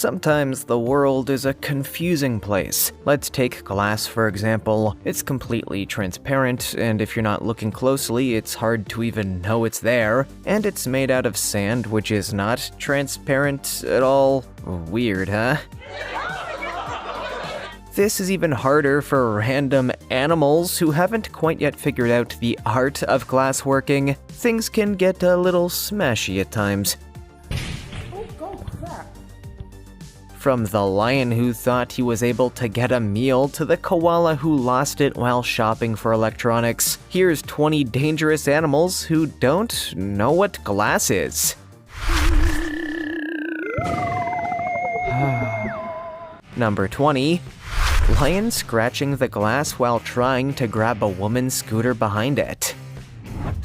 Sometimes the world is a confusing place. Let's take glass for example. It's completely transparent, and if you're not looking closely, it's hard to even know it's there. And it's made out of sand, which is not transparent at all. Weird, huh? This is even harder for random animals who haven't quite yet figured out the art of glass working. Things can get a little smashy at times. From the lion who thought he was able to get a meal to the koala who lost it while shopping for electronics, here's 20 dangerous animals who don't know what glass is. Number 20. Lion scratching the glass while trying to grab a woman's scooter behind it.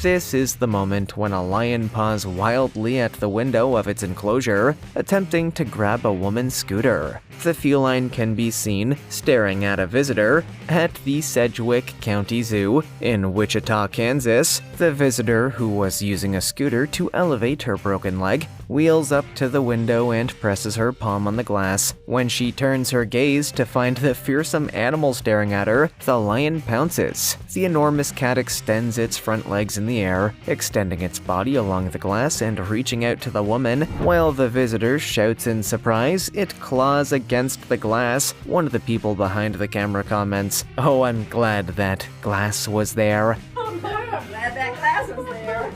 This is the moment when a lion paws wildly at the window of its enclosure, attempting to grab a woman's scooter. The feline can be seen staring at a visitor at the Sedgwick County Zoo in Wichita, Kansas. The visitor, who was using a scooter to elevate her broken leg, wheels up to the window and presses her palm on the glass. When she turns her gaze to find the fearsome animal staring at her, the lion pounces. The enormous cat extends its front legs in the air, extending its body along the glass and reaching out to the woman. While the visitor shouts in surprise, it claws against the glass. One of the people behind the camera comments, "Oh, I'm glad that glass was there." I'm glad that glass was there.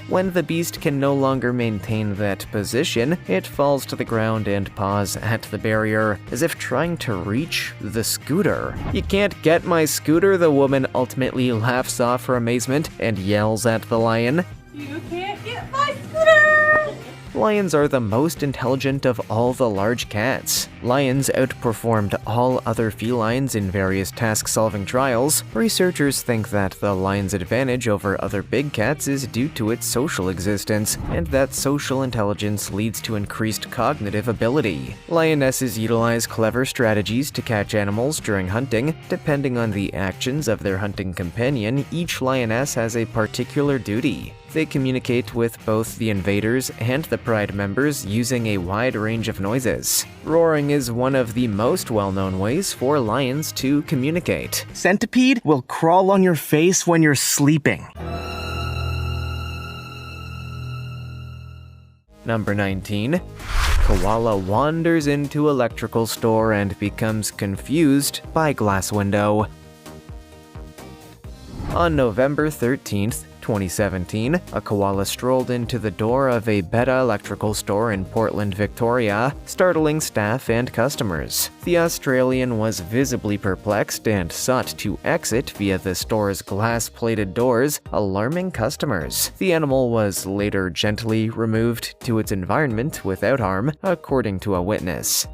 When the beast can no longer maintain that position, it falls to the ground and paws at the barrier, as if trying to reach the scooter. "You can't get my scooter," the woman ultimately laughs off her amazement and yells at the lion. You can't get my scooter! Lions are the most intelligent of all the large cats. Lions outperformed all other felines in various task-solving trials. Researchers think that the lion's advantage over other big cats is due to its social existence, and that social intelligence leads to increased cognitive ability. Lionesses utilize clever strategies to catch animals during hunting. Depending on the actions of their hunting companion, each lioness has a particular duty. They communicate with both the invaders and the pride members using a wide range of noises. Roaring is one of the most well-known ways for lions to communicate. Centipede will crawl on your face when you're sleeping. Number 19. Koala wanders into electrical store and becomes confused by glass window. On November 13th, 2017, a koala strolled into the door of a Beta electrical store in Portland, Victoria, startling staff and customers. The Australian was visibly perplexed and sought to exit via the store's glass-plated doors, alarming customers. The animal was later gently removed to its environment without harm, according to a witness.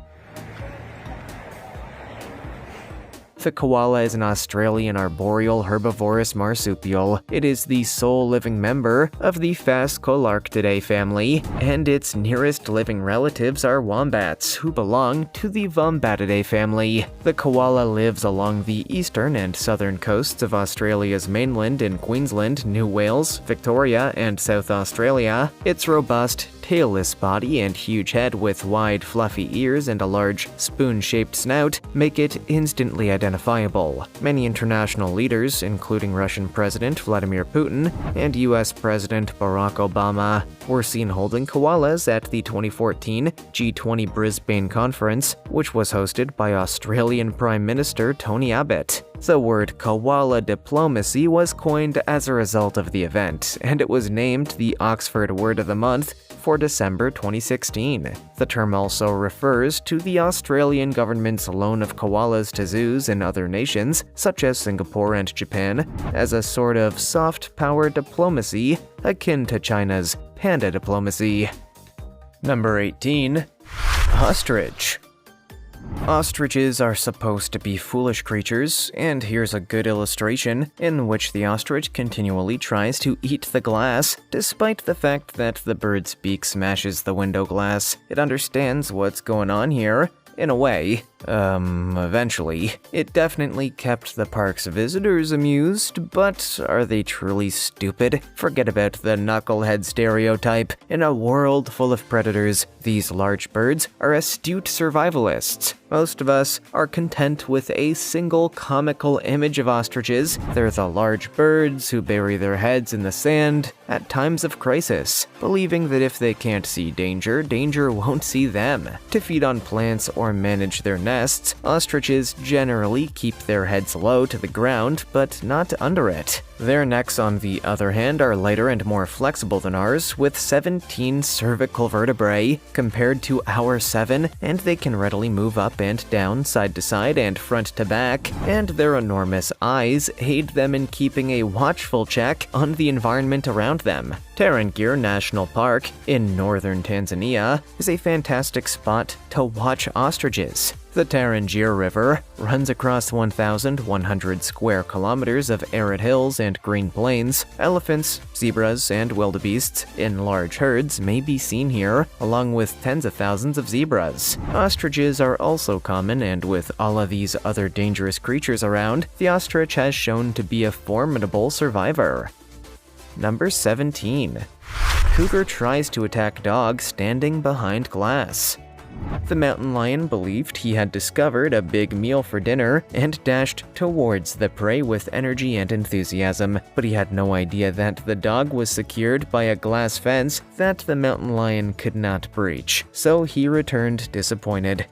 The koala is an Australian arboreal herbivorous marsupial. It is the sole living member of the Phascolarctidae family, and its nearest living relatives are wombats, who belong to the Vombatidae family. The koala lives along the eastern and southern coasts of Australia's mainland in Queensland, New Wales, Victoria, and South Australia. Its robust, tailless body and huge head with wide, fluffy ears and a large, spoon-shaped snout make it instantly identifiable. Many international leaders, including Russian President Vladimir Putin and US President Barack Obama, were seen holding koalas at the 2014 G20 Brisbane conference, which was hosted by Australian Prime Minister Tony Abbott. The word koala diplomacy was coined as a result of the event, and it was named the Oxford Word of the Month for December 2016. The term also refers to the Australian government's loan of koalas to zoos in other nations, such as Singapore and Japan, as a sort of soft power diplomacy akin to China's panda diplomacy. Number 18. Ostrich. Ostriches are supposed to be foolish creatures, and here's a good illustration in which the ostrich continually tries to eat the glass, despite the fact that the bird's beak smashes the window glass. It understands what's going on here, in a way. Eventually. It definitely kept the park's visitors amused, but are they truly stupid? Forget about the knucklehead stereotype. In a world full of predators, these large birds are astute survivalists. Most of us are content with a single comical image of ostriches. They're the large birds who bury their heads in the sand at times of crisis, believing that if they can't see danger, danger won't see them. To feed on plants or manage their nests, ostriches generally keep their heads low to the ground, but not under it. Their necks, on the other hand, are lighter and more flexible than ours, with 17 cervical vertebrae compared to our 7, and they can readily move up and down, side to side and front to back, and their enormous eyes aid them in keeping a watchful check on the environment around them. Tarangire National Park in northern Tanzania is a fantastic spot to watch ostriches. The Tarangire River runs across 1,100 square kilometers of arid hills and green plains. Elephants, zebras, and wildebeests in large herds may be seen here, along with tens of thousands of zebras. Ostriches are also common, and with all of these other dangerous creatures around, the ostrich has shown to be a formidable survivor. Number 17. Cougar tries to attack dog standing behind glass. The mountain lion believed he had discovered a big meal for dinner and dashed towards the prey with energy and enthusiasm, but he had no idea that the dog was secured by a glass fence that the mountain lion could not breach, so he returned disappointed.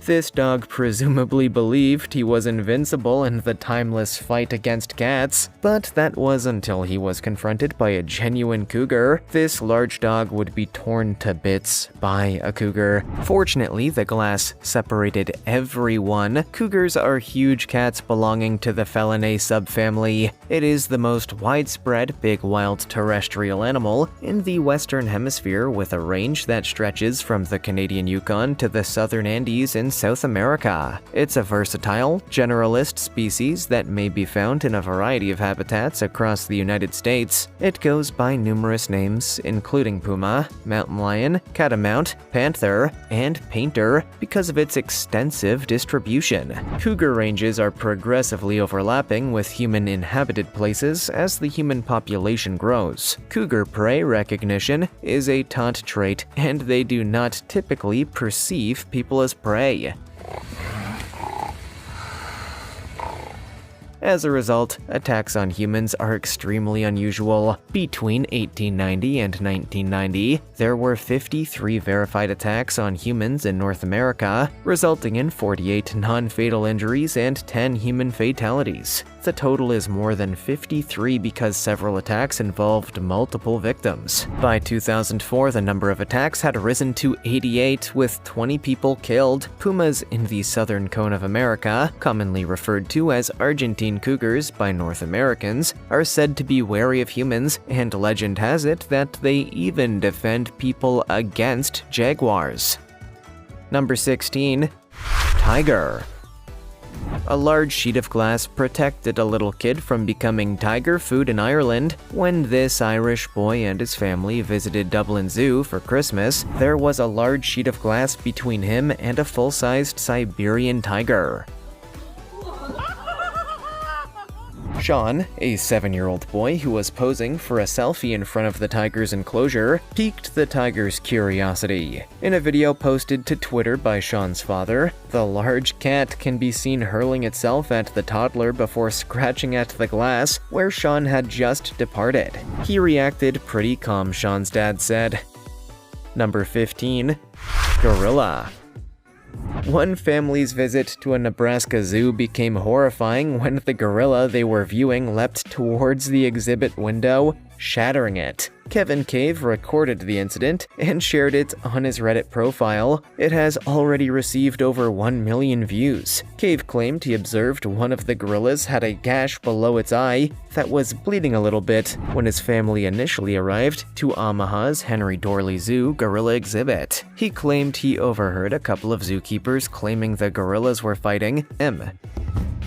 This dog presumably believed he was invincible in the timeless fight against cats, but that was until he was confronted by a genuine cougar. This large dog would be torn to bits by a cougar. Fortunately, the glass separated everyone. Cougars are huge cats belonging to the felinae subfamily. It is the most widespread big wild terrestrial animal in the Western Hemisphere, with a range that stretches from the Canadian Yukon to the southern Andes in South America. It's a versatile, generalist species that may be found in a variety of habitats across the United States. It goes by numerous names, including puma, mountain lion, catamount, panther, and painter, because of its extensive distribution. Cougar ranges are progressively overlapping with human-inhabited places as the human population grows. Cougar prey recognition is a taught trait, and they do not typically perceive people as prey. As a result, attacks on humans are extremely unusual. Between 1890 and 1990, there were 53 verified attacks on humans in North America, resulting in 48 non-fatal injuries and 10 human fatalities. The total is more than 53 because several attacks involved multiple victims. By 2004, the number of attacks had risen to 88, with 20 people killed. Pumas in the southern cone of America, commonly referred to as Argentine cougars by North Americans, are said to be wary of humans, and legend has it that they even defend people against jaguars. Number 16. Tiger. A large sheet of glass protected a little kid from becoming tiger food in Ireland. When this Irish boy and his family visited Dublin Zoo for Christmas, there was a large sheet of glass between him and a full-sized Siberian tiger. Sean, a 7-year-old boy who was posing for a selfie in front of the tiger's enclosure, piqued the tiger's curiosity. In a video posted to Twitter by Sean's father, the large cat can be seen hurling itself at the toddler before scratching at the glass where Sean had just departed. He reacted pretty calm, Sean's dad said. Number 15. Gorilla. One family's visit to a Nebraska zoo became horrifying when the gorilla they were viewing leapt towards the exhibit window, shattering it. Kevin Cave recorded the incident and shared it on his Reddit profile. It has already received over 1 million views. Cave claimed he observed one of the gorillas had a gash below its eye that was bleeding a little bit when his family initially arrived to Omaha's Henry Dorley Zoo gorilla exhibit. He claimed he overheard a couple of zookeepers claiming the gorillas were fighting him.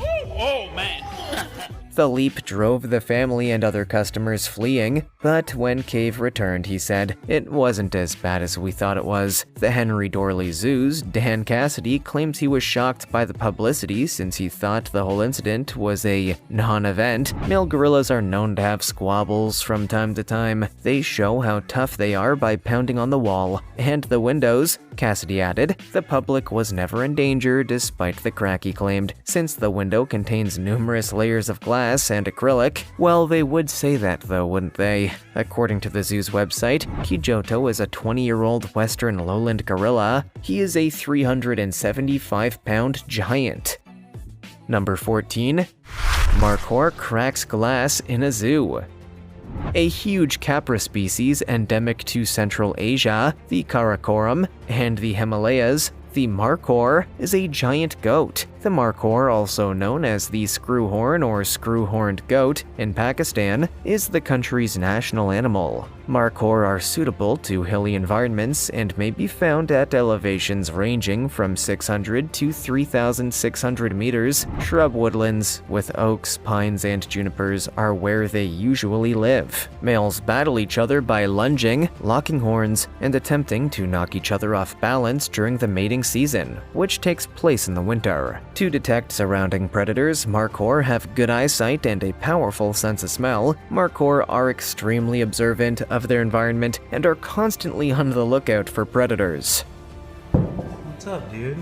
Oh, man. The leap drove the family and other customers fleeing, but when Cave returned, he said, "It wasn't as bad as we thought it was." The Henry Dorley Zoo's Dan Cassidy claims he was shocked by the publicity since he thought the whole incident was a non-event. Male gorillas are known to have squabbles from time to time. They show how tough they are by pounding on the wall and the windows. Cassidy added, the public was never in danger despite the crack, he claimed, since the window contains numerous layers of glass and acrylic. Well, they would say that though, wouldn't they? According to the zoo's website, Kijoto is a 20-year-old western lowland gorilla. He is a 375-pound giant. Number 14. Markhor cracks glass in a zoo. A huge capra species endemic to Central Asia, the Karakoram, and the Himalayas, the markhor is a giant goat. The markhor, also known as the screwhorn or screw-horned goat in Pakistan, is the country's national animal. Markhor are suitable to hilly environments and may be found at elevations ranging from 600 to 3,600 meters. Shrub woodlands with oaks, pines, and junipers are where they usually live. Males battle each other by lunging, locking horns, and attempting to knock each other off balance during the mating season, which takes place in the winter. To detect surrounding predators, markhor have good eyesight and a powerful sense of smell. Markhor are extremely observant of their environment and are constantly on the lookout for predators. What's up, dude?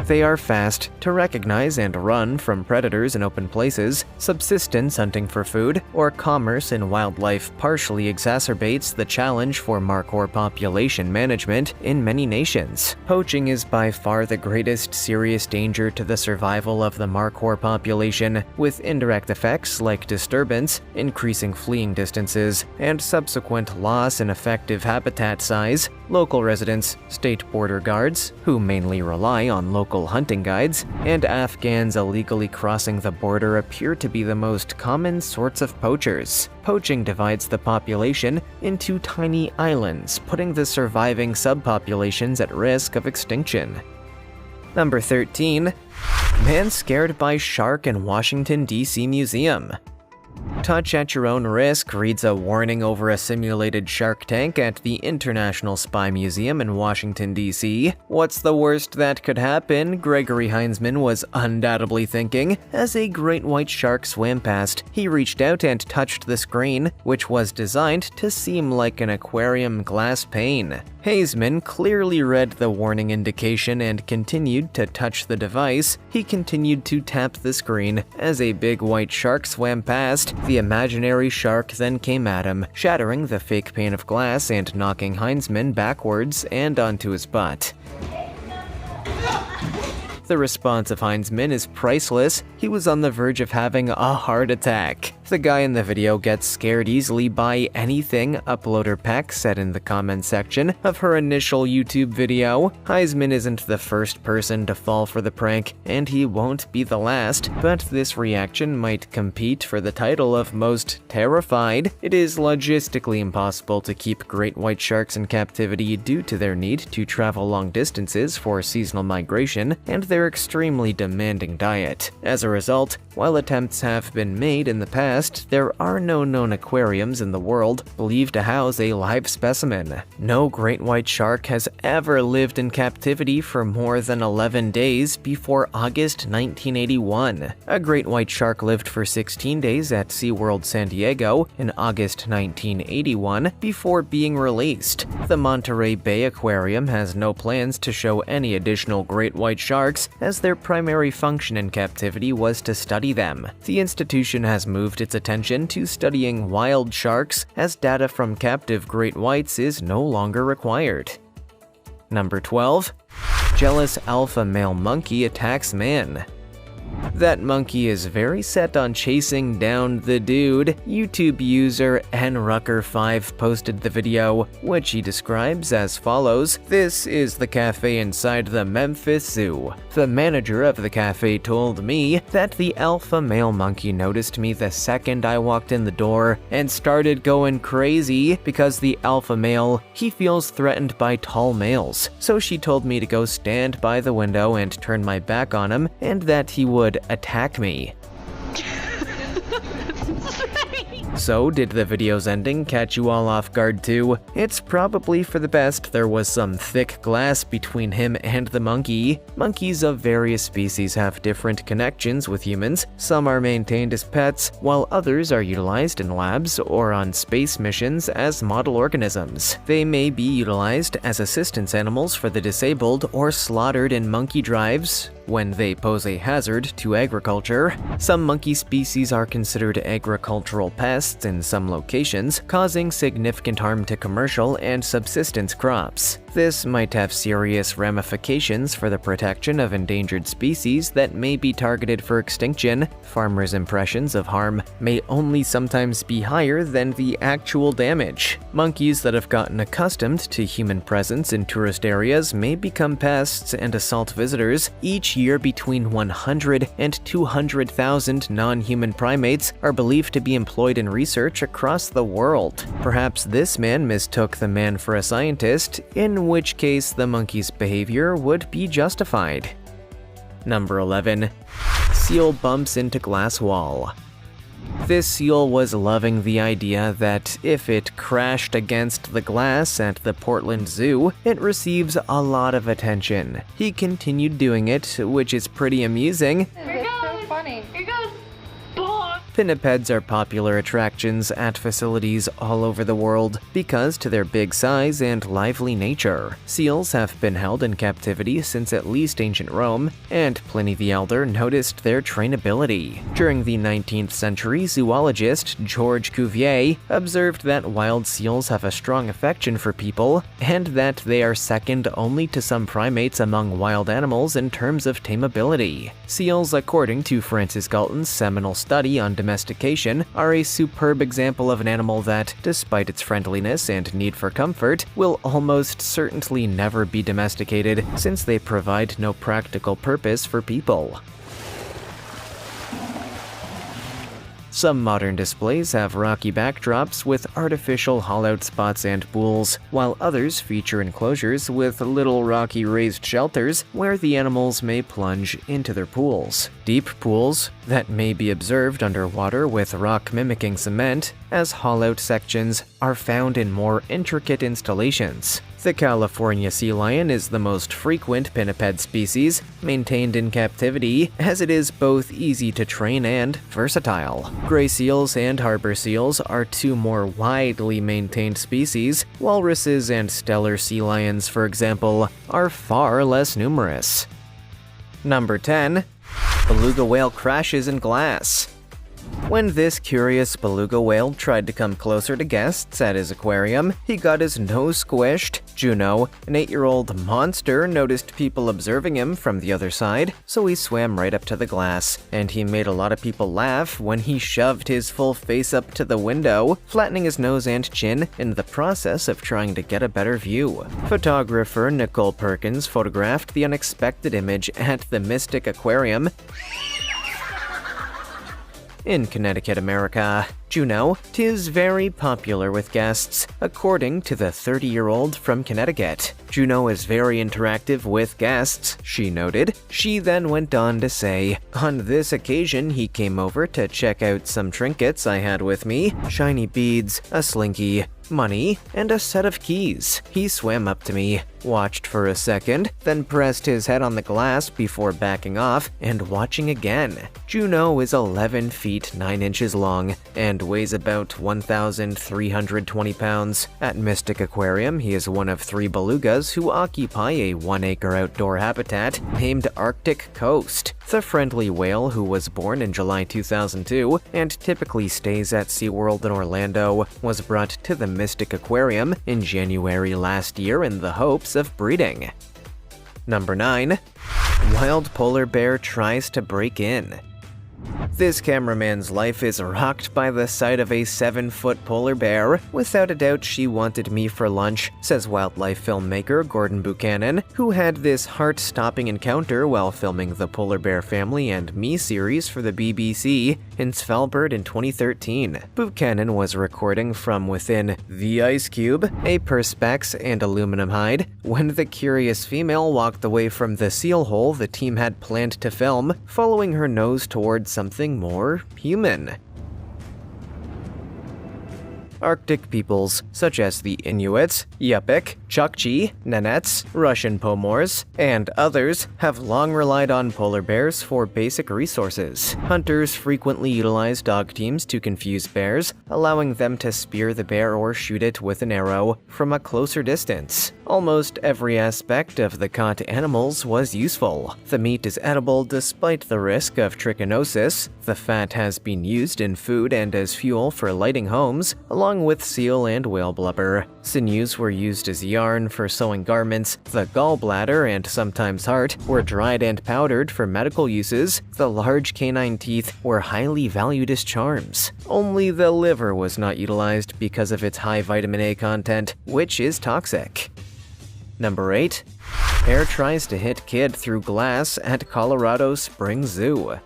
They are fast to recognize and run from predators in open places. Subsistence hunting for food or commerce in wildlife partially exacerbates the challenge for markhor population management in many nations. Poaching is by far the greatest serious danger to the survival of the markhor population, with indirect effects like disturbance, increasing fleeing distances, and subsequent loss in effective habitat size. Local residents, state border guards, who mainly rely on local hunting guides, and Afghans illegally crossing the border appear to be the most common sorts of poachers. Poaching divides the population into tiny islands, putting the surviving subpopulations at risk of extinction. Number 13. Man scared by shark in Washington, D.C. Museum. Touch at your own risk reads a warning over a simulated shark tank at the International Spy Museum in Washington, D.C. What's the worst that could happen? Gregory Heinzman was undoubtedly thinking as a great white shark swam past. He reached out and touched the screen, which was designed to seem like an aquarium glass pane. Heinzman clearly read the warning indication and continued to touch the device. He continued to tap the screen as a big white shark swam past. The imaginary shark then came at him, shattering the fake pane of glass and knocking Heinzman backwards and onto his butt. The response of Heinzman is priceless. He was on the verge of having a heart attack. The guy in the video gets scared easily by anything, uploader Peck said in the comments section of her initial YouTube video. Heinzman isn't the first person to fall for the prank, and he won't be the last, but this reaction might compete for the title of most terrified. It is logistically impossible to keep great white sharks in captivity due to their need to travel long distances for seasonal migration and their extremely demanding diet. As a result, while attempts have been made in the past, there are no known aquariums in the world believed to house a live specimen. No great white shark has ever lived in captivity for more than 11 days before August 1981. A great white shark lived for 16 days at SeaWorld San Diego in August 1981 before being released. The Monterey Bay Aquarium has no plans to show any additional great white sharks, as their primary function in captivity was to study them. The institution has moved its attention to studying wild sharks, as data from captive great whites is no longer required. Number 12. Jealous alpha male monkey attacks man. That monkey is very set on chasing down the dude. YouTube user nrucker5 posted the video, which he describes as follows. This is the cafe inside the Memphis Zoo. The manager of the cafe told me that the alpha male monkey noticed me the second I walked in the door and started going crazy because the alpha male, he feels threatened by tall males. So she told me to go stand by the window and turn my back on him, and that he would "Attack me." So, did the video's ending catch you all off guard too? It's probably for the best there was some thick glass between him and the monkey. Monkeys of various species have different connections with humans. Some are maintained as pets, while others are utilized in labs or on space missions as model organisms. They may be utilized as assistance animals for the disabled or slaughtered in monkey drives when they pose a hazard to agriculture. Some monkey species are considered agricultural pests in some locations, causing significant harm to commercial and subsistence crops. This might have serious ramifications for the protection of endangered species that may be targeted for extinction. Farmers' impressions of harm may only sometimes be higher than the actual damage. Monkeys that have gotten accustomed to human presence in tourist areas may become pests and assault visitors. Each year, between 100 and 200,000 non-human primates are believed to be employed in research across the world. Perhaps this man mistook the man for a scientist, in which case the monkey's behavior would be justified. Number 11. Seal bumps into glass wall. This seal was loving the idea that if it crashed against the glass at the Portland Zoo, it receives a lot of attention. He continued doing it, which is pretty amusing. Here goes. So funny. Here goes. Bonk. Pinnipeds are popular attractions at facilities all over the world because to their big size and lively nature. Seals have been held in captivity since at least ancient Rome, and Pliny the Elder noticed their trainability. During the 19th century, zoologist George Cuvier observed that wild seals have a strong affection for people, and that they are second only to some primates among wild animals in terms of tameability. Seals, according to Francis Galton's seminal study on domestication, are a superb example of an animal that, despite its friendliness and need for comfort, will almost certainly never be domesticated since they provide no practical purpose for people. Some modern displays have rocky backdrops with artificial hollowed spots and pools, while others feature enclosures with little rocky raised shelters where the animals may plunge into their pools. Deep pools that may be observed underwater with rock mimicking cement, as hollowed sections, are found in more intricate installations. The California sea lion is the most frequent pinniped species maintained in captivity, as it is both easy to train and versatile. Gray seals and harbor seals are two more widely maintained species. Walruses and stellar sea lions, for example, are far less numerous. Number 10. Beluga whale crashes in glass. When this curious beluga whale tried to come closer to guests at his aquarium, he got his nose squished. Juno, an 8-year-old monster, noticed people observing him from the other side, so he swam right up to the glass, and he made a lot of people laugh when he shoved his full face up to the window, flattening his nose and chin in the process of trying to get a better view. Photographer Nicole Perkins photographed the unexpected image at the Mystic Aquarium in Connecticut, America. Juno, 'tis very popular with guests, according to the 30-year-old from Connecticut. Juno is very interactive with guests, she noted. She then went on to say, on this occasion he came over to check out some trinkets I had with me, shiny beads, a slinky, money, and a set of keys. He swam up to me, watched for a second, then pressed his head on the glass before backing off and watching again. Juno is 11 feet 9 inches long and weighs about 1,320 pounds. At Mystic Aquarium, he is one of 3 belugas who occupy a 1-acre outdoor habitat named Arctic Coast. The friendly whale, who was born in July 2002 and typically stays at SeaWorld in Orlando, was brought to the Mystic Aquarium in January last year in the hopes of breeding. Number 9. Wild polar bear tries to break in. This cameraman's life is rocked by the sight of a 7-foot polar bear. Without a doubt, she wanted me for lunch, says wildlife filmmaker Gordon Buchanan, who had this heart-stopping encounter while filming the Polar Bear Family and Me series for the BBC in Svalbard in 2013. Buchanan was recording from within the ice cube, a perspex and aluminum hide, when the curious female walked away from the seal hole the team had planned to film, following her nose towards something more human. Arctic peoples, such as the Inuits, Yupik, Chukchi, Nenets, Russian Pomors, and others, have long relied on polar bears for basic resources. Hunters frequently utilize dog teams to confuse bears, allowing them to spear the bear or shoot it with an arrow from a closer distance. Almost every aspect of the caught animals was useful. The meat is edible despite the risk of trichinosis. The fat has been used in food and as fuel for lighting homes, along with seal and whale blubber. Sinews were used as yarn for sewing garments. The gallbladder and sometimes heart were dried and powdered for medical uses. The large canine teeth were highly valued as charms. Only the liver was not utilized because of its high vitamin A content, which is toxic. Number 8. Bear tries to hit kid through glass at Colorado Springs Zoo.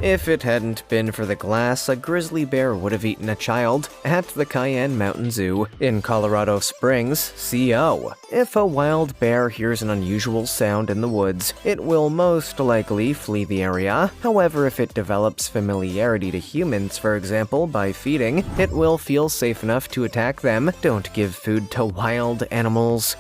If it hadn't been for the glass, a grizzly bear would have eaten a child at the Cayenne Mountain Zoo in Colorado Springs, CO. If a wild bear hears an unusual sound in the woods, it will most likely flee the area. However, if it develops familiarity to humans, for example, by feeding, it will feel safe enough to attack them. Don't give food to wild animals.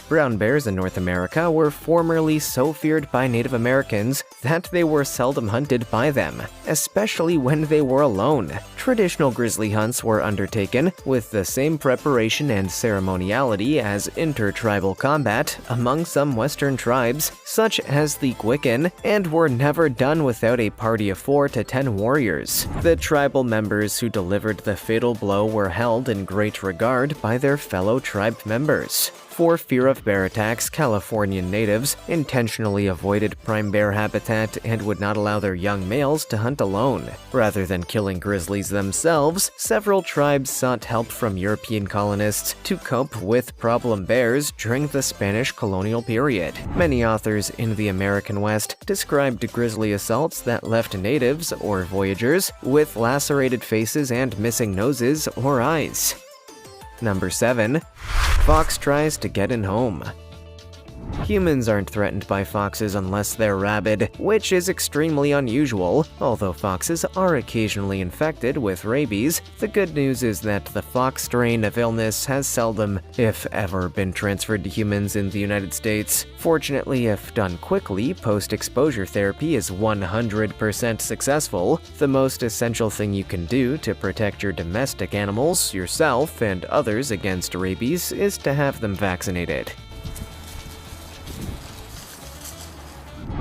Brown bears in North America were formerly so feared by Native Americans that they were seldom hunted by them, especially when they were alone. Traditional grizzly hunts were undertaken with the same preparation and ceremoniality as intertribal combat among some Western tribes, such as the Gwich'in, and were never done without a party of 4 to 10 warriors. The tribal members who delivered the fatal blow were held in great regard by their fellow tribe members. For fear of bear attacks, Californian natives intentionally avoided prime bear habitat and would not allow their young males to hunt alone. Rather than killing grizzlies themselves, several tribes sought help from European colonists to cope with problem bears during the Spanish colonial period. Many authors in the American West described grizzly assaults that left natives, or voyagers, with lacerated faces and missing noses or eyes. Number 7. Fox tries to get in home. Humans aren't threatened by foxes unless they're rabid, which is extremely unusual. Although foxes are occasionally infected with rabies, the good news is that the fox strain of illness has seldom, if ever, been transferred to humans in the United States. Fortunately, if done quickly, post-exposure therapy is 100% successful. The most essential thing you can do to protect your domestic animals, yourself, and others against rabies is to have them vaccinated.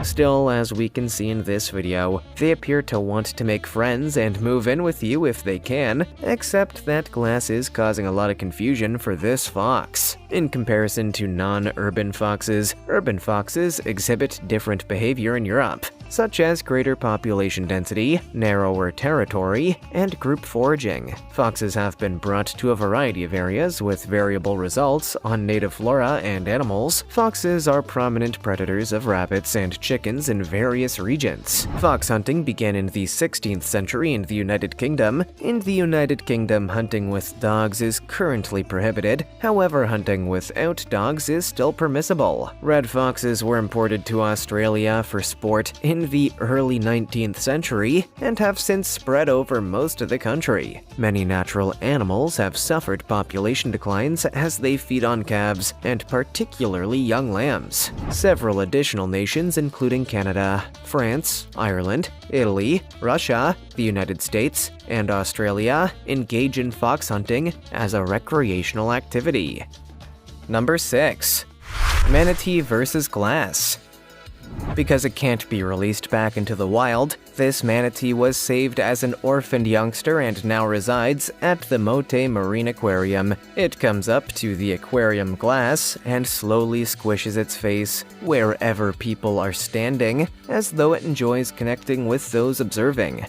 Still, as we can see in this video, they appear to want to make friends and move in with you if they can, except that glass is causing a lot of confusion for this fox. In comparison to non-urban foxes, urban foxes exhibit different behavior in Europe, such as greater population density, narrower territory, and group foraging. Foxes have been brought to a variety of areas with variable results on native flora and animals. Foxes are prominent predators of rabbits and chickens in various regions. Fox hunting began in the 16th century in the United Kingdom. In the United Kingdom, hunting with dogs is currently prohibited. However, hunting without dogs is still permissible. Red foxes were imported to Australia for sport in the early 19th century and have since spread over most of the country. Many natural animals have suffered population declines as they feed on calves, and particularly young lambs. Several additional nations, including Canada, France, Ireland, Italy, Russia, the United States, and Australia, engage in fox hunting as a recreational activity. Number 6. Manatee versus glass. Because it can't be released back into the wild, this manatee was saved as an orphaned youngster and now resides at the Mote Marine Aquarium. It comes up to the aquarium glass and slowly squishes its face wherever people are standing, as though it enjoys connecting with those observing.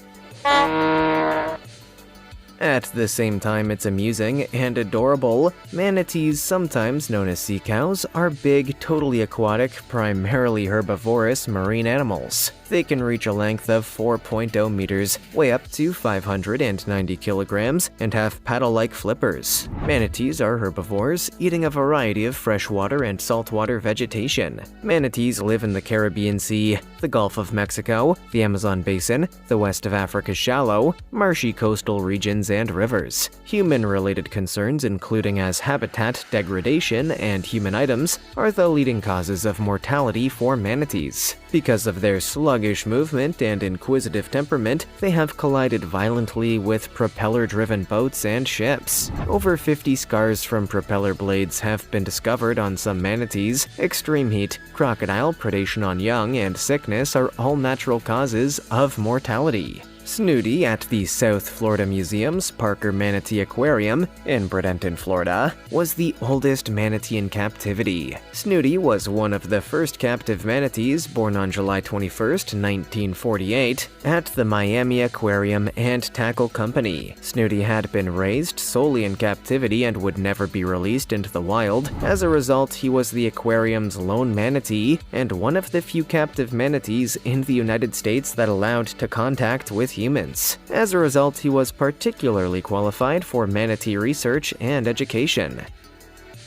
At the same time it's amusing and adorable, manatees, sometimes known as sea cows, are big, totally aquatic, primarily herbivorous marine animals. They can reach a length of 4.0 meters, weigh up to 590 kilograms, and have paddle-like flippers. Manatees are herbivores, eating a variety of freshwater and saltwater vegetation. Manatees live in the Caribbean Sea, the Gulf of Mexico, the Amazon Basin, the west of Africa's shallow, marshy coastal regions, and rivers. Human-related concerns, including as habitat degradation and human items, are the leading causes of mortality for manatees. Because of their sluggish movement and inquisitive temperament, they have collided violently with propeller-driven boats and ships. Over 50 scars from propeller blades have been discovered on some manatees. Extreme heat, crocodile predation on young, and sickness are all natural causes of mortality. Snooty at the South Florida Museum's Parker Manatee Aquarium in Bradenton, Florida, was the oldest manatee in captivity. Snooty was one of the first captive manatees born on July 21, 1948, at the Miami Aquarium and Tackle Company. Snooty had been raised solely in captivity and would never be released into the wild. As a result, he was the aquarium's lone manatee and one of the few captive manatees in the United States that allowed to contact with humans. As a result, he was particularly qualified for manatee research and education.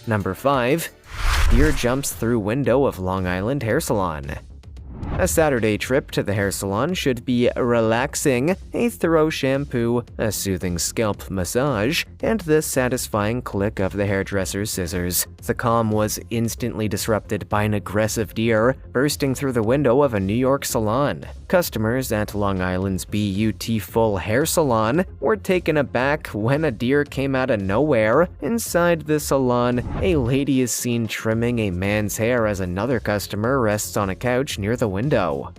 Number 5. Deer jumps through window of Long Island hair salon. A Saturday trip to the hair salon should be relaxing. A thorough shampoo, a soothing scalp massage, and the satisfying click of the hairdresser's scissors. The calm was instantly disrupted by an aggressive deer bursting through the window of a New York salon. Customers at Long Island's Beautiful Hair Salon were taken aback when a deer came out of nowhere. Inside the salon, a lady is seen trimming a man's hair as another customer rests on a couch near the window.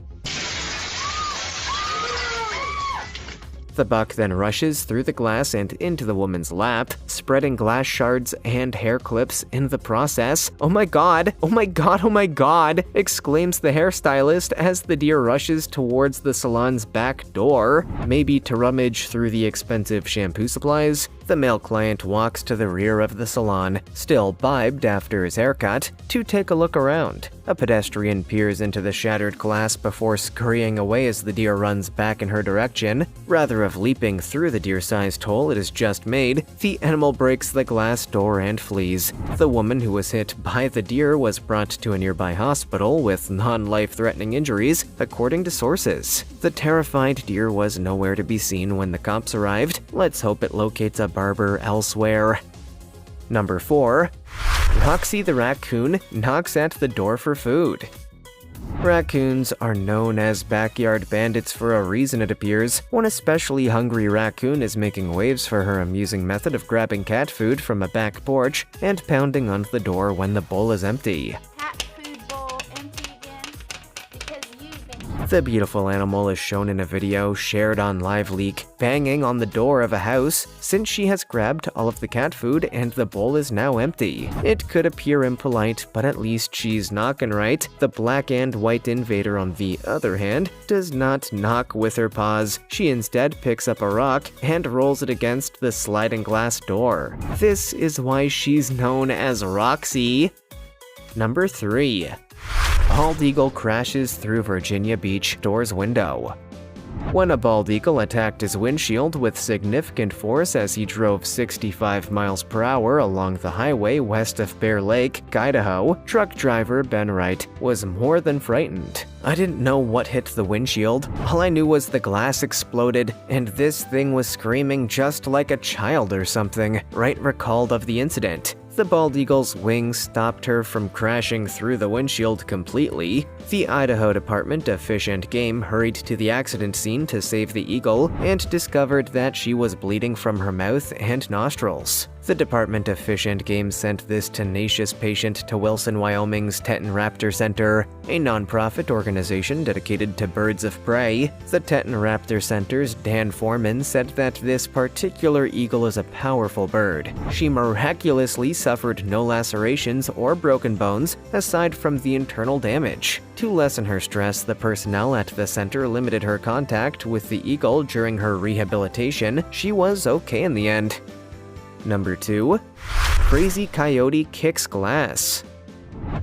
The buck then rushes through the glass and into the woman's lap, spreading glass shards and hair clips in the process. "Oh my god! Oh my god! Oh my god!" exclaims the hairstylist as the deer rushes towards the salon's back door, maybe to rummage through the expensive shampoo supplies. The male client walks to the rear of the salon, still bibed after his haircut, to take a look around. A pedestrian peers into the shattered glass before scurrying away as the deer runs back in her direction. Rather of leaping through the deer-sized hole it has just made, the animal breaks the glass door and flees. The woman who was hit by the deer was brought to a nearby hospital with non-life-threatening injuries, according to sources. The terrified deer was nowhere to be seen when the cops arrived. Let's hope it locates a barber elsewhere. Number 4. Roxy the raccoon knocks at the door for food. Raccoons are known as backyard bandits for a reason, it appears. One especially hungry raccoon is making waves for her amusing method of grabbing cat food from a back porch and pounding on the door when the bowl is empty. Cat food bowl empty again because you've been. The beautiful animal is shown in a video shared on LiveLeak, banging on the door of a house since she has grabbed all of the cat food and the bowl is now empty. It could appear impolite, but at least she's knocking right. The black and white invader, on the other hand, does not knock with her paws. She instead picks up a rock and rolls it against the sliding glass door. This is why she's known as Roxy. Number 3. Bald eagle crashes through Virginia Beach door's window. When a bald eagle attacked his windshield with significant force as he drove 65 miles per hour along the highway west of Bear Lake, Idaho, truck driver Ben Wright was more than frightened. "I didn't know what hit the windshield. All I knew was the glass exploded, and this thing was screaming just like a child or something," Wright recalled of the incident. The bald eagle's wings stopped her from crashing through the windshield completely. The Idaho Department of Fish and Game hurried to the accident scene to save the eagle and discovered that she was bleeding from her mouth and nostrils. The Department of Fish and Game sent this tenacious patient to Wilson, Wyoming's Teton Raptor Center, a nonprofit organization dedicated to birds of prey. The Teton Raptor Center's Dan Foreman said that this particular eagle is a powerful bird. She miraculously suffered no lacerations or broken bones, aside from the internal damage. To lessen her stress, the personnel at the center limited her contact with the eagle during her rehabilitation. She was okay in the end. Number 2. Crazy coyote kicks glass.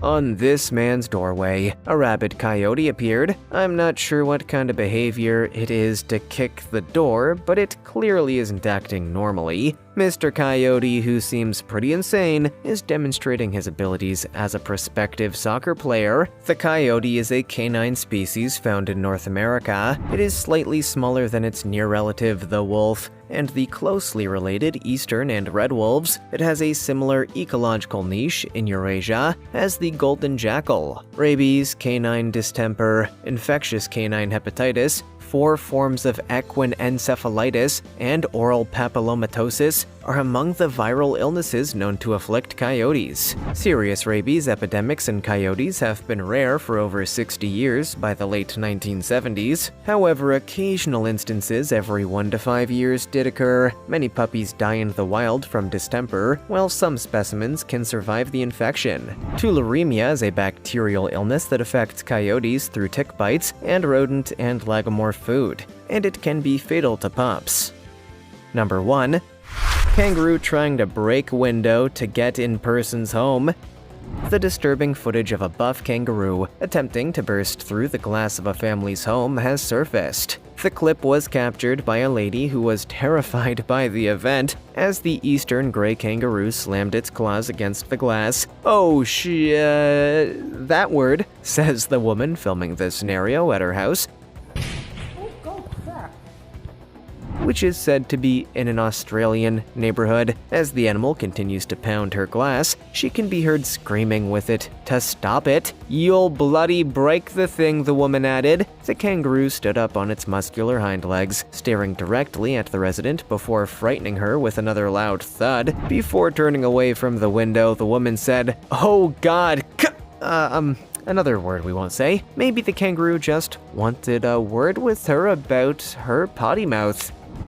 On this man's doorway, a rabid coyote appeared. I'm not sure what kind of behavior it is to kick the door, but it clearly isn't acting normally. Mr. Coyote, who seems pretty insane, is demonstrating his abilities as a prospective soccer player. The coyote is a canine species found in North America. It is slightly smaller than its near relative, the wolf, and the closely related eastern and red wolves. It has a similar ecological niche in Eurasia as the golden jackal. Rabies, canine distemper, infectious canine hepatitis, 4 forms of equine encephalitis, and oral papillomatosis are among the viral illnesses known to afflict coyotes. Serious rabies epidemics in coyotes have been rare for over 60 years by the late 1970s. However, occasional instances every 1 to 5 years did occur. Many puppies die in the wild from distemper, while some specimens can survive the infection. Tularemia is a bacterial illness that affects coyotes through tick bites and rodent and lagomorph food, and it can be fatal to pups. Number 1. Kangaroo trying to break window to get in person's home. The disturbing footage of a buff kangaroo attempting to burst through the glass of a family's home has surfaced. The clip was captured by a lady who was terrified by the event as the eastern gray kangaroo slammed its claws against the glass. "Oh that word," says the woman filming the scenario at her house, which is said to be in an Australian neighborhood. As the animal continues to pound her glass, she can be heard screaming with it to stop it. "You'll bloody break the thing," the woman added. The kangaroo stood up on its muscular hind legs, staring directly at the resident before frightening her with another loud thud. Before turning away from the window, the woman said, "Oh God, another word we won't say. Maybe the kangaroo just wanted a word with her about her potty mouth."